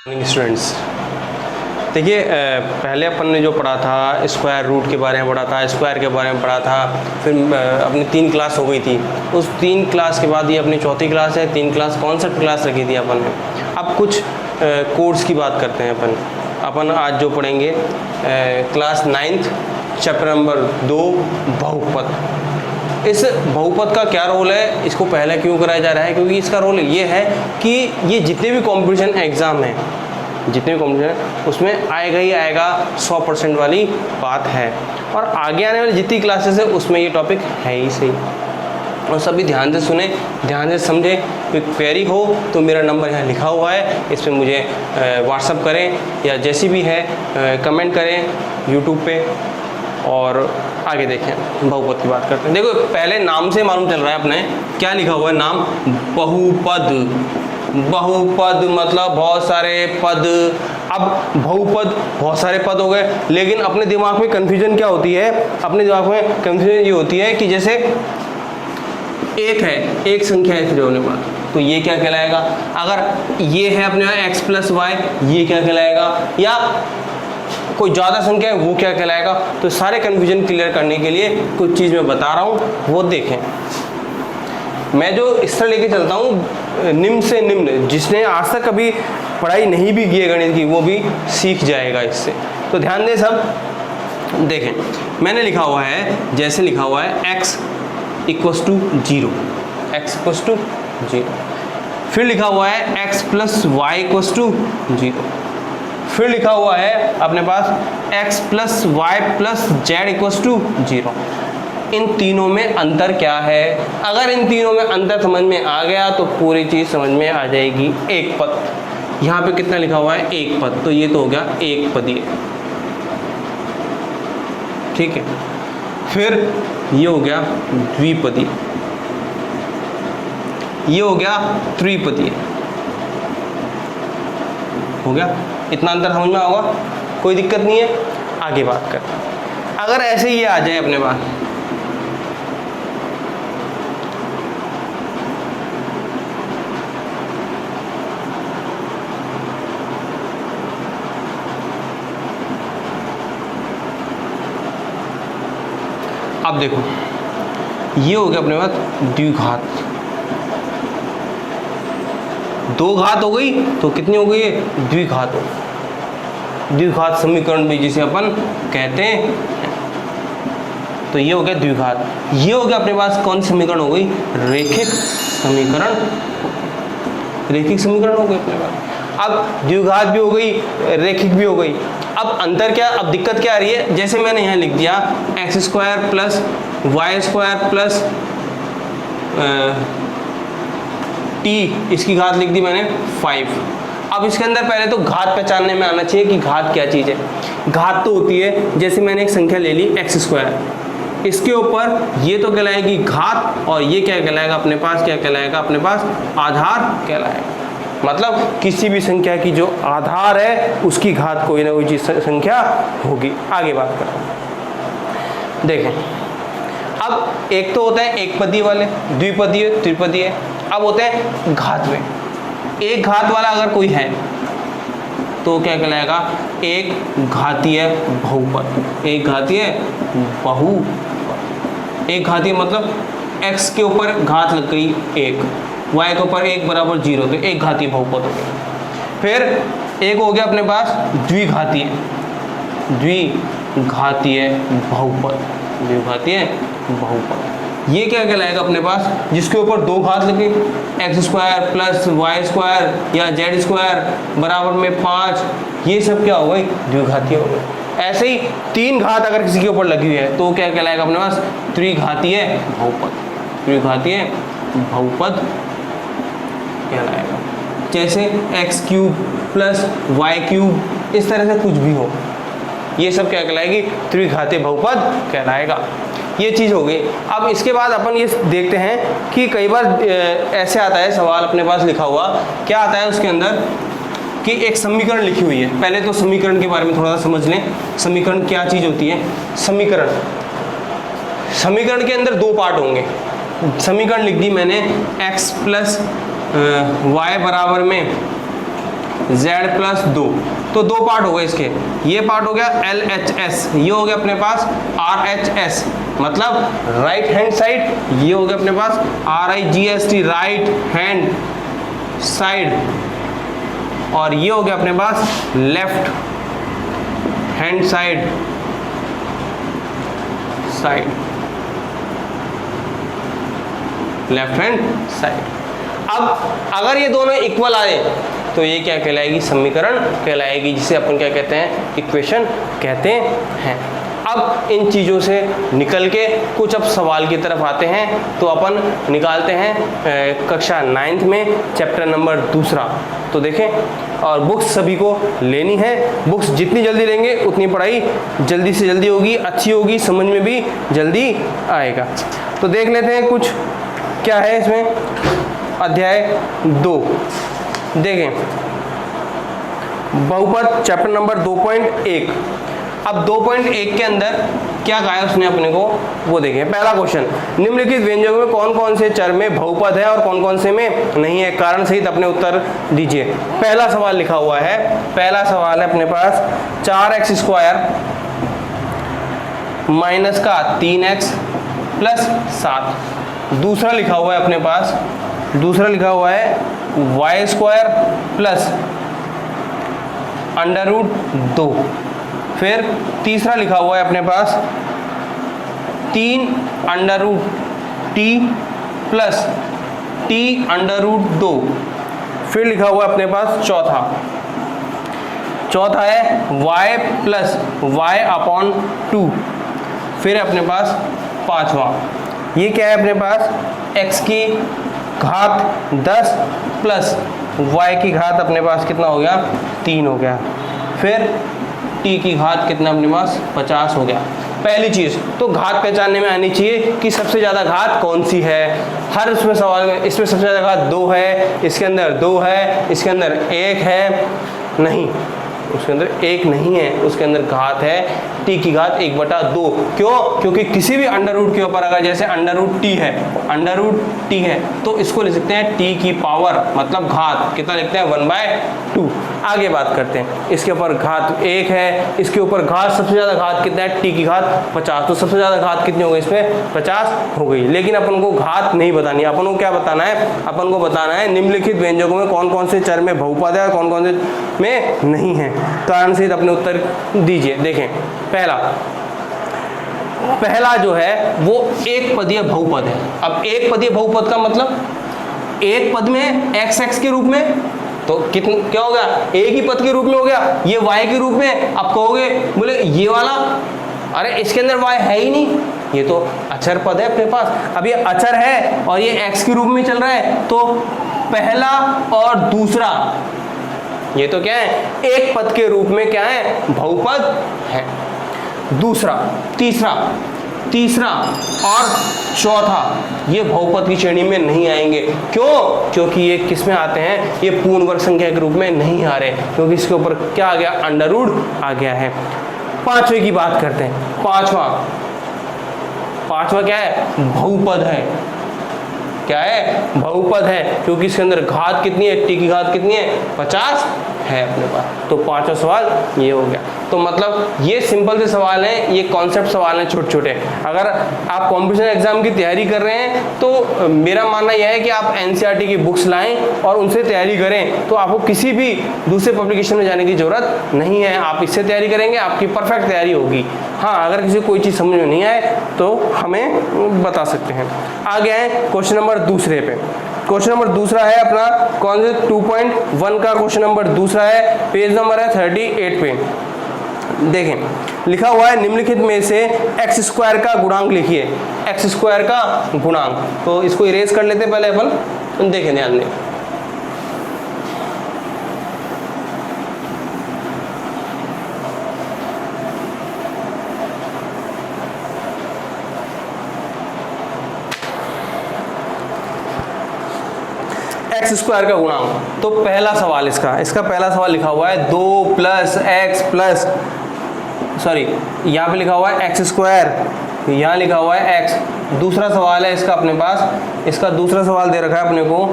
Students, देखिए पहले अपन ने जो पढ़ा था स्क्वायर रूट के बारे में पढ़ा था, स्क्वायर के बारे में पढ़ा था, फिर अपनी 3 क्लास हो गई थी। उस 3 क्लास के बाद ये अपनी चौथी क्लास है। 3 क्लास कॉन्सेप्ट क्लास रखी थी अपन ने। अब कुछ कोर्स की बात करते हैं अपन आज जो पढ़ेंगे क्लास 9th चैप्टर नंबर 2 बहुपद। इस बहुपद का क्या रोल है, इसको पहले क्यों कराया जा रहा है? क्योंकि इसका रोल ये है कि ये जितने भी कंपटीशन एग्ज़ाम हैं, जितने भी कंपटीशन है उसमें आएगा ही आएगा, 100% वाली बात है। और आगे आने वाली जितनी क्लासेस है उसमें ये टॉपिक है ही सही। और सभी ध्यान से सुने, ध्यान से समझे। कोई क्वेरी हो तो मेरा नंबर यहाँ लिखा हुआ है, इस पर मुझे व्हाट्सअप करें या जैसी भी है कमेंट करें यूट्यूब पे। और आगे देखें, बहुपद की बात करते हैं। देखो पहले नाम से मालूम चल रहा है अपने क्या लिखा हुआ है, नाम बहुपद। बहुपद मतलब बहुत सारे पद। अब बहुपद बहुत सारे पद हो गए, लेकिन अपने दिमाग में कन्फ्यूजन क्या होती है? अपने दिमाग में कन्फ्यूजन ये होती है कि जैसे एक है, एक संख्या है फिर होने पर, तो ये क्या कहलाएगा? अगर ये है अपने x + y, ये क्या कहलाएगा? या कोई ज़्यादा संख्या है वो क्या कहलाएगा? तो सारे कन्फ्यूजन क्लियर करने के लिए कुछ चीज़ मैं बता रहा हूँ, वो देखें। मैं जो इस तरह लेके चलता हूँ निम्न से निम्न, जिसने आज तक कभी पढ़ाई नहीं भी की है गणित की, वो भी सीख जाएगा इससे। तो ध्यान दें सब, देखें मैंने लिखा हुआ है, जैसे लिखा हुआ है x = 0, x = 0। फिर लिखा हुआ है x + y = 0। फिर लिखा हुआ है अपने पास x + y + z = 0। इन तीनों में अंतर क्या है? अगर इन तीनों में अंतर समझ में आ गया तो पूरी चीज़ समझ में आ जाएगी। एक पद, यहाँ पे कितना लिखा हुआ है? एक पद, तो ये तो हो गया एक पदीय, ठीक है। फिर ये हो गया द्विपदीय, ये हो गया त्रिपदीय, हो गया। इतना अंतर समझ में होगा, कोई दिक्कत नहीं है। आगे बात करते हैं। अगर ऐसे ये आ जाए अपने पास, अब देखो ये हो गया अपने पास द्विघात। 2 घात हो गई तो कितनी हो गई? द्विघात हो गई। द्विघात समीकरण भी जिसे अपन कहते हैं, तो ये हो गया द्विघात। ये हो गया अपने पास कौन सी समीकरण हो गई? रैखिक समीकरण। रैखिक समीकरण हो गई अपने पास। अब द्विघात भी हो गई, रैखिक भी हो गई। अब अंतर क्या, अब दिक्कत क्या आ रही है? जैसे मैंने यहाँ लिख दिया x² + y² + t, इसकी घात लिख दी मैंने 5। अब इसके अंदर पहले तो घात पहचानने में आना चाहिए कि घात क्या चीज़ है। घात तो होती है, जैसे मैंने एक संख्या ले ली x², इसके ऊपर ये तो कहलाएगी घात, और ये क्या कहलाएगा अपने पास? क्या कहलाएगा अपने पास? आधार कहलाएगा। मतलब किसी भी संख्या की जो आधार है उसकी घात कोई ना कोई चीज संख्या होगी। आगे बात करते हैं, देखें। अब एक तो होता है एक पदीय वाले, द्विपदीय, त्रिपदीय। अब होते हैं घात में। एक घात वाला अगर कोई है तो क्या कहलाएगा? एक घातीय बहुपद। एक घातीय बहुपद। एक घातीय मतलब x के ऊपर घात लग गई 1, y के ऊपर 1 = 0, तो एक घातीय बहुपद हो गया। फिर एक हो गया अपने पास द्विघातीय, द्विघातीय बहुपद, द्विघातीय बहुपद। ये क्या कहलाएगा अपने पास? जिसके ऊपर 2 घात लगे, x² + y² या z² = 5, ये सब क्या हो गई? द्विघातीय हो गए। ऐसे ही 3 घात अगर किसी के ऊपर लगी हुई है तो क्या कहलाएगा अपने पास? त्रिघातीय बहुपद। त्रिघातीय बहुपद कहलाएगा। जैसे x³ + y³, इस तरह से कुछ भी हो, ये सब क्या कहलाएगी? त्रिघातीय बहुपद कहलाएगा। ये चीज़ हो गई। अब इसके बाद अपन ये देखते हैं कि कई बार ऐसे आता है सवाल अपने पास लिखा हुआ, क्या आता है उसके अंदर कि एक समीकरण लिखी हुई है। पहले तो समीकरण के बारे में थोड़ा सा समझ लें। समीकरण क्या चीज़ होती है? समीकरण, समीकरण के अंदर 2 पार्ट होंगे। समीकरण लिख दी मैंने x + y बराबर में जेड प्लस 2। तो दो पार्ट हो गए इसके, ये पार्ट हो गया LHS, ये हो गया अपने पास RHS मतलब राइट हैंड साइड, ये हो गया अपने पास RIGST राइट हैंड साइड, और ये हो गया अपने पास left hand side left hand side. अब अगर ये दोनों इक्वल आए तो ये क्या कहलाएगी, समीकरण कहलाएगी, जिसे अपन क्या कहते हैं, इक्वेशन कहते हैं। अब इन चीज़ों से निकल के कुछ अब सवाल की तरफ आते हैं, तो अपन निकालते हैं कक्षा 9th में चैप्टर नंबर 2। तो देखें, और बुक्स सभी को लेनी है, बुक्स जितनी जल्दी लेंगे उतनी पढ़ाई जल्दी से जल्दी होगी, अच्छी होगी, समझ में भी जल्दी आएगा। तो देख लेते हैं कुछ क्या है इसमें। अध्याय 2 देखें, बहुपद चैप्टर नंबर 2.1। अब 2.1 के अंदर क्या कहा है उसने अपने को, वो देखें। पहला क्वेश्चन, निम्नलिखित व्यंजकों में कौन कौन से चर में बहुपद है और कौन कौन से में नहीं है, कारण सहित अपने उत्तर दीजिए। पहला सवाल लिखा हुआ है, पहला सवाल है अपने पास 4x² माइनस का 3x प्लस 7। दूसरा लिखा हुआ है अपने पास, दूसरा लिखा हुआ है y² प्लस √2। फिर तीसरा लिखा हुआ है अपने पास 3 √t प्लस t √2। फिर लिखा हुआ है अपने पास चौथा है y प्लस y/2। फिर अपने पास पांचवा, ये क्या है अपने पास, x की घात 10 प्लस y की घात अपने पास कितना हो गया, 3 हो गया। फिर t की घात कितना अपने पास 50 हो गया। पहली चीज़ तो घात पहचानने में आनी चाहिए कि सबसे ज़्यादा घात कौन सी है। हर उसमें सवाल में इसमें सबसे ज़्यादा घात 2 है, इसके अंदर 2 है, इसके अंदर 1 है, नहीं उसके अंदर 1 नहीं है, उसके अंदर घात है t की घात 1/2। क्यों? क्योंकि किसी भी अंडर रूट के ऊपर अगर जैसे √t है तो इसको लिख सकते हैं t की पावर, मतलब घात कितना लिखते हैं, 1/2। आगे बात करते हैं, इसके ऊपर घात 1 है, इसके ऊपर घात सबसे ज़्यादा घात कितना है, t की घात 50। तो सबसे ज़्यादा घात कितनी हो गई इसमें, 50 हो गई। लेकिन अपन को घात नहीं बतानी, अपन को क्या बताना है, अपन को बताना है निम्नलिखित व्यंजकों में कौन कौन से चर में बहुपद है और कौन कौन से में नहीं है। कारण सहित अपने उत्तर दीजिए। देखें, पहला जो है वो एक पदीय बहुपद है। अब एक पदीय बहुपद का मतलब एक पद में x के रूप में, तो कितना क्या हो गया, एक ही पद के रूप में हो गया, ये y के रूप में। अब कहोगे बोले ये वाला, अरे इसके अंदर y है ही नहीं, ये तो अचर पद है अपने पास। अब ये अचर है और ये x के रूप में चल रहा है, तो पहला और दूसरा ये तो क्या है, एक पद के रूप में क्या है, बहुपद है। दूसरा, तीसरा और चौथा ये बहुपद की श्रेणी में नहीं आएंगे। क्यों? क्योंकि ये किस में आते हैं, ये पूर्ण वर्ग संख्या के रूप में नहीं आ रहे, क्योंकि इसके ऊपर क्या आ गया, √ आ गया है। पांचवे की बात करते हैं। पांचवा क्या है, बहुपद है। क्या है, बहुपद है, क्योंकि इसके अंदर घात कितनी है, t की घात कितनी है, 50 है अपने पास। तो पांचवा सवाल ये हो गया। तो मतलब ये सिंपल से सवाल हैं, ये कॉन्सेप्ट सवाल हैं छोटे छोटे। अगर आप कॉम्पिटिशन एग्जाम की तैयारी कर रहे हैं तो मेरा मानना यह है कि आप NCERT की बुक्स लाएं और उनसे तैयारी करें, तो आपको किसी भी दूसरे पब्लिकेशन में जाने की जरूरत नहीं है। आप इससे तैयारी करेंगे, आपकी परफेक्ट तैयारी होगी। हाँ, अगर किसी को कोई चीज़ समझ में नहीं आए तो हमें बता सकते हैं। आगे हैं क्वेश्चन नंबर दूसरे पे। क्वेश्चन नंबर दूसरा है अपना कौन से 2.1 का क्वेश्चन नंबर दूसरा है, पेज नंबर है 38 पे। देखें, लिखा हुआ है निम्नलिखित में से x² का गुणांक लिखिए। x² का गुणांक, तो इसको इरेज कर लेते पहले अपन। देखें, ध्यान दें, x² का गुणांक। तो पहला सवाल इसका पहला सवाल लिखा हुआ है 2 + x प्लस, सॉरी यहाँ पे लिखा हुआ है x², यहाँ लिखा हुआ है x। दूसरा सवाल है इसका अपने पास, इसका दूसरा सवाल दे रखा है अपने को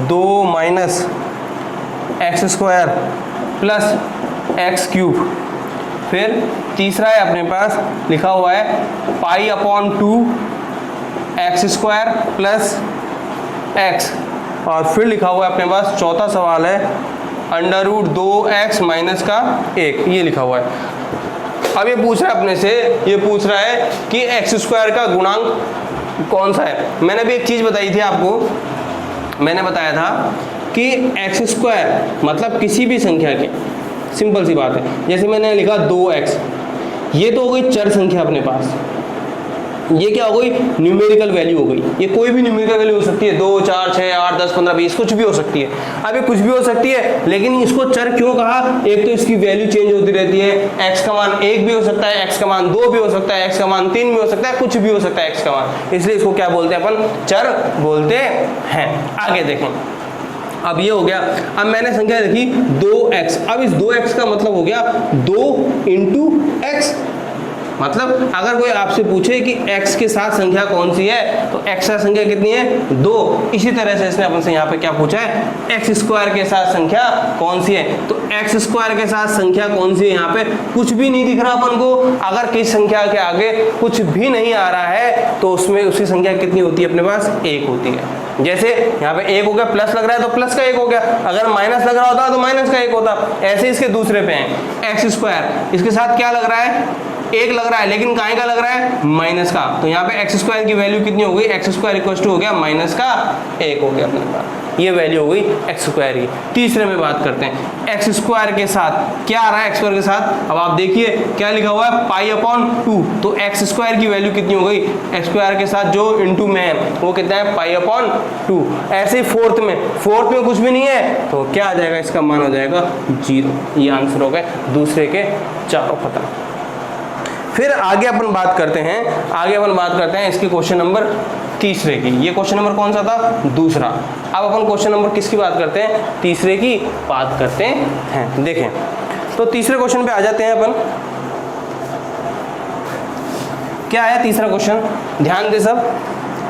2 - x² प्लस एक्स क्यूब। फिर तीसरा है अपने पास लिखा हुआ है pi upon 2 x square plus x. और फिर लिखा हुआ है अपने पास चौथा सवाल है अंडर रूट 2x माइनस का 1, ये लिखा हुआ है। अब ये पूछ रहा है अपने से, ये पूछ रहा है कि एक्स स्क्वायर का गुणांक कौन सा है। मैंने भी एक चीज़ बताई थी आपको, मैंने बताया था कि एक्स स्क्वायर मतलब किसी भी संख्या के, सिंपल सी बात है, जैसे मैंने लिखा 2x, ये तो हो गई चर संख्या अपने पास, ये क्या हो गई न्यूमेरिकल वैल्यू हो गई। ये कोई भी न्यूमेरिकल वैल्यू हो सकती है, 2 4 6 8 10 15 20 कुछ भी हो सकती है। अब ये कुछ भी हो सकती है, लेकिन इसको चर क्यों कहा? एक तो इसकी वैल्यू चेंज होती रहती है, x का मान 1 भी हो सकता है, x का मान 2 भी हो सकता है, x का मान 3 भी हो सकता है, कुछ भी हो सकता है x का मान, इसलिए इसको क्या बोलते हैं अपन? चर बोलते हैं। आगे देखें, अब ये हो गया। अब मैंने संख्या लिखी 2x, अब इस 2x का मतलब हो गया 2 इंटू एक्स। मतलब अगर कोई आपसे पूछे कि x के साथ संख्या कौन सी है, तो x का संख्या कितनी है? 2। इसी तरह से इसने अपन से यहाँ पे क्या पूछा है? x स्क्वायर के साथ संख्या कौन सी है, तो x स्क्वायर के साथ संख्या कौन सी है, यहाँ पे कुछ भी नहीं दिख रहा अपन को। अगर किसी संख्या के आगे कुछ भी नहीं आ रहा है तो उसमें उसकी संख्या कितनी होती है अपने पास? 1 होती है। जैसे यहाँ पे 1 हो गया, प्लस लग रहा है तो प्लस का 1 हो गया, अगर माइनस लग रहा होता तो माइनस का 1 होता। ऐसे इसके दूसरे पे है एक्स स्क्वायर, इसके साथ क्या लग रहा है? 1 लग रहा है, लेकिन काहे का लग रहा है? माइनस का। तो यहाँ पे एक्स स्क्वायर की वैल्यू कितनी हो गई? एक्स स्क्वायर इक्वल टू हो गया माइनस का 1 हो गया अपने पास, ये वैल्यू हो गई एक्स स्क्वायर की। तीसरे में बात करते हैं, एक्स स्क्वायर के साथ क्या आ रहा है? एक्स स्क्वायर के साथ अब आप देखिए क्या लिखा हुआ है? पाई अपॉन 2, तो एक्स स्क्वायर की वैल्यू कितनी हो गई? एक्स स्क्वायर के साथ जो इंटू में है वो कितना है? Pi upon 2। ऐसे ही फोर्थ में कुछ भी नहीं है तो क्या आ जाएगा? इसका मान हो जाएगा 0। ये आंसर हो गए दूसरे के चारों खत्म। फिर आगे अपन बात करते हैं, इसके क्वेश्चन नंबर तीसरे की। ये क्वेश्चन नंबर कौन सा था? दूसरा। अब अपन क्वेश्चन नंबर किसकी बात करते हैं? तीसरे की बात करते हैं। देखें तो तीसरे क्वेश्चन पे आ जाते हैं अपन। क्या है तीसरा क्वेश्चन? ध्यान दे सब,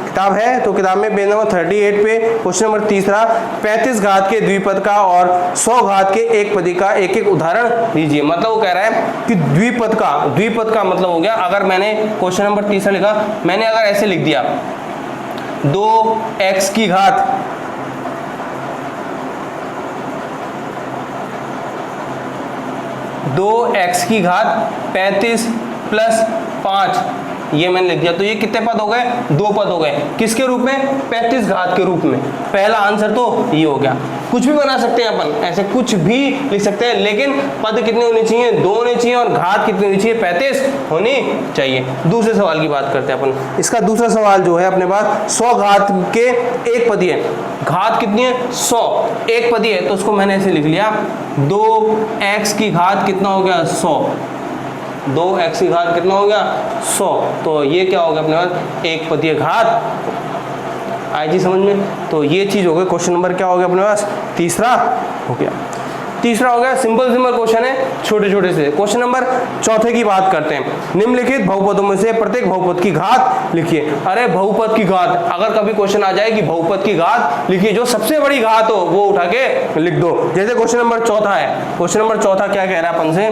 किताब है तो किताब में पेज नंबर 38 पे क्वेश्चन नंबर तीसरा, 35 घात के द्विपद का और 100 घात के एक पदी का एक एक उदाहरण दीजिए। मतलब वो कह रहा है कि द्विपद का मतलब हो गया, अगर मैंने क्वेश्चन नंबर तीसरा लिखा, मैंने अगर ऐसे लिख दिया 2x की घात 35 प्लस 5, ये मैंने लिख दिया, तो ये कितने पद हो गए? 2 पद हो गए। किसके रूप में? 35 घात के रूप में। पहला आंसर तो ये हो गया। कुछ भी बना सकते हैं अपन, ऐसे कुछ भी लिख सकते हैं, लेकिन पद कितने होने चाहिए? 2 होने चाहिए, और घात कितनी होनी चाहिए? 35 होनी चाहिए। दूसरे सवाल की बात करते हैं अपन। इसका दूसरा सवाल जो है अपने पास 100 घात के एक पदी है। घात कितनी है? 100, एक पदी है, तो उसको मैंने ऐसे लिख लिया 2x की घात कितना हो गया? 100। 2x की घात कितना हो गया? 100। तो ये क्या हो गया अपने पास? एक पदीय घात। आई जी समझ में? तो ये चीज हो गई। क्वेश्चन नंबर क्या हो गया अपने पास? तीसरा हो गया। तीसरा हो गया। सिंपल क्वेश्चन है, छोटे छोटे से। क्वेश्चन नंबर चौथे की बात करते हैं। निम्नलिखित बहुपदों में से प्रत्येक बहुपद की घात लिखिए। अरे बहुपद की घात, अगर कभी क्वेश्चन आ जाए कि बहुपद की घात लिखिए, जो सबसे बड़ी घात हो वो उठा के लिख दो। जैसे क्वेश्चन नंबर चौथा है, क्वेश्चन नंबर चौथा क्या कह रहा है अपन से?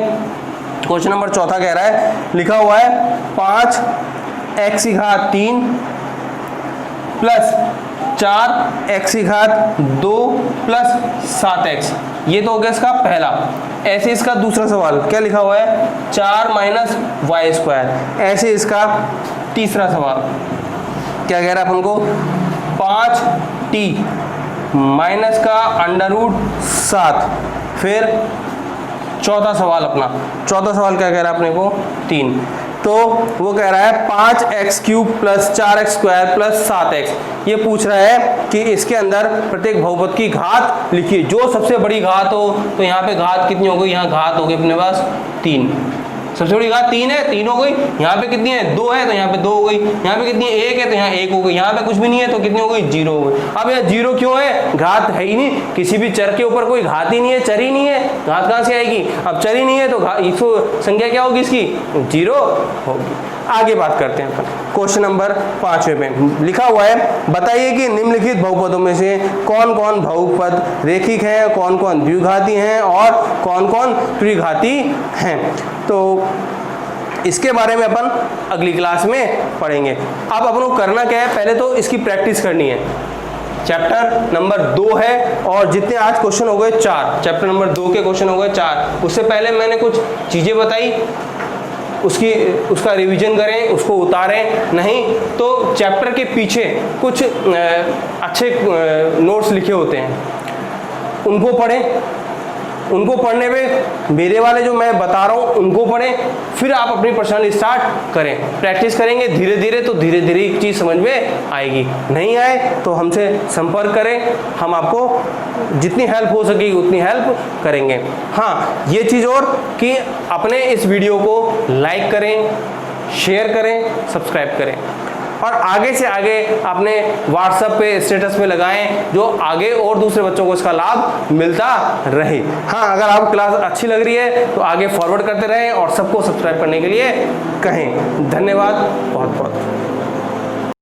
क्वेश्चन नंबर चौथा कह रहा है, लिखा हुआ है 5x की घात 3 प्लस 4x की घात 2 प्लस 7x। ये तो हो गया इसका पहला। ऐसे इसका दूसरा सवाल क्या लिखा हुआ है? 4 माइनस वाई स्क्वायर। ऐसे इसका तीसरा सवाल क्या कह रहा है अपन को? 5t माइनस का अंडर रूट 7। फिर चौथा सवाल अपना, चौथा सवाल क्या कह रहा है अपने को? 3। तो वो कह रहा है 5x cube plus 4x square plus 7x। ये पूछ रहा है कि इसके अंदर प्रत्येक बहुपद की घात लिखिए, जो सबसे बड़ी घात हो। तो यहाँ पे घात कितनी हो गई? यहाँ घात हो गई अपने पास 3। सबसे बड़ी घात 3 है, 3 हो गई। यहाँ पे कितनी है, 2 है, तो यहाँ पे 2 हो गई। यहाँ पे कितनी है, 1 है, तो यहाँ 1 हो गई। यहाँ पे कुछ भी नहीं है तो कितनी हो गई, 0 हो गई। अब यहाँ 0 क्यों है, घात है ही नहीं, किसी भी चर के ऊपर कोई घात ही नहीं है, चर ही नहीं है, घात कहाँ से आएगी। अब चर ही नहीं है तो संख्या क्या होगी इसकी, 0 होगी। आगे बात करते हैं अपन क्वेश्चन नंबर 5वें पे। लिखा हुआ है, बताइए कि निम्नलिखित बहुपदों में से कौन कौन बहुपद रेखिक हैं, कौन कौन द्विघाती हैं और कौन कौन त्रिघाती हैं। तो इसके बारे में अपन अगली क्लास में पढ़ेंगे। अब अपन को करना क्या है, पहले तो इसकी प्रैक्टिस करनी है। चैप्टर नंबर 2 है और जितने आज क्वेश्चन हो गए 4, चैप्टर नंबर 2 के क्वेश्चन हो गए 4। उससे पहले मैंने कुछ चीज़ें बताई, उसका रिवीजन करें, उसको उतारें। नहीं तो चैप्टर के पीछे कुछ अच्छे नोट्स लिखे होते हैं, उनको पढ़ें। उनको पढ़ने पे मेरे वाले जो मैं बता रहा हूँ उनको पढ़ें, फिर आप अपनी पर्सनल स्टार्ट करें। प्रैक्टिस करेंगे धीरे धीरे तो धीरे धीरे एक चीज़ समझ में आएगी। नहीं आए तो हमसे संपर्क करें, हम आपको जितनी हेल्प हो सकेगी उतनी हेल्प करेंगे। हाँ, ये चीज़ और कि अपने इस वीडियो को लाइक करें, शेयर करें, सब्सक्राइब करें और आगे से आगे अपने व्हाट्सएप पे स्टेटस पे लगाएं, जो आगे और दूसरे बच्चों को इसका लाभ मिलता रहे। हाँ, अगर आपको क्लास अच्छी लग रही है तो आगे फॉरवर्ड करते रहें और सबको सब्सक्राइब करने के लिए कहें। धन्यवाद बहुत बहुत।